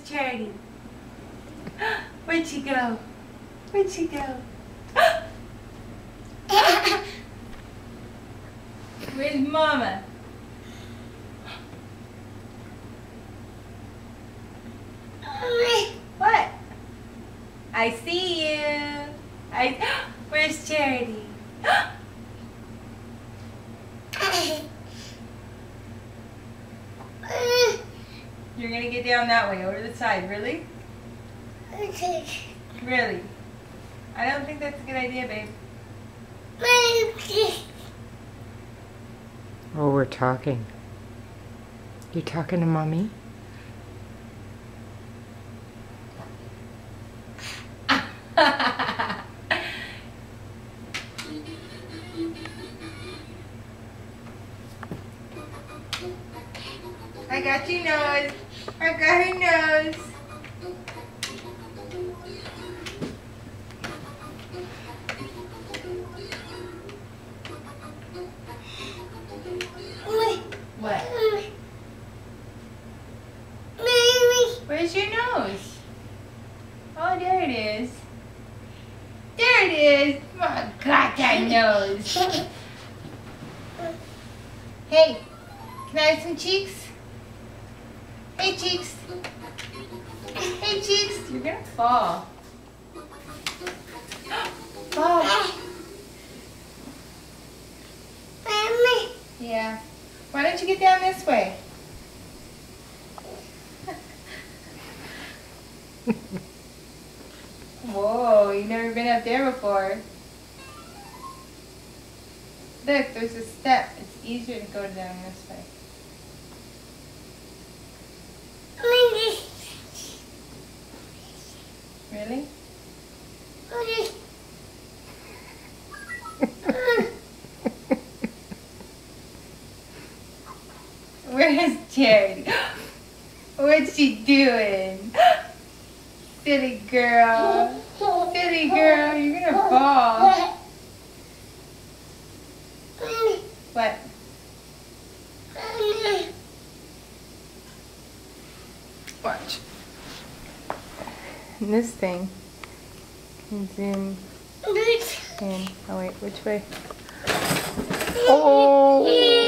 Charity? Where'd she go? Where'd she go? Where's Mama? What? I see you. Where's Charity? You're gonna get down that way, over the side, really? Really? I don't think that's a good idea, babe. Oh, we're talking. You talking to Mommy? I got your nose. I got her nose. What? Where's your nose? Oh, there it is. There it is. Oh, I got that nose. Hey, can I have some cheeks? Hey, cheeks. Hey, cheeks. You're gonna fall. Fall. Yeah. Why don't you get down this way? Whoa, you've never been up there before. Look, there's a step. It's easier to go down this way. Really? Where's Charity? What's she doing? Silly girl. Silly girl, you're gonna fall. What? Watch. And this thing can zoom in. Oh wait, which way? Oh!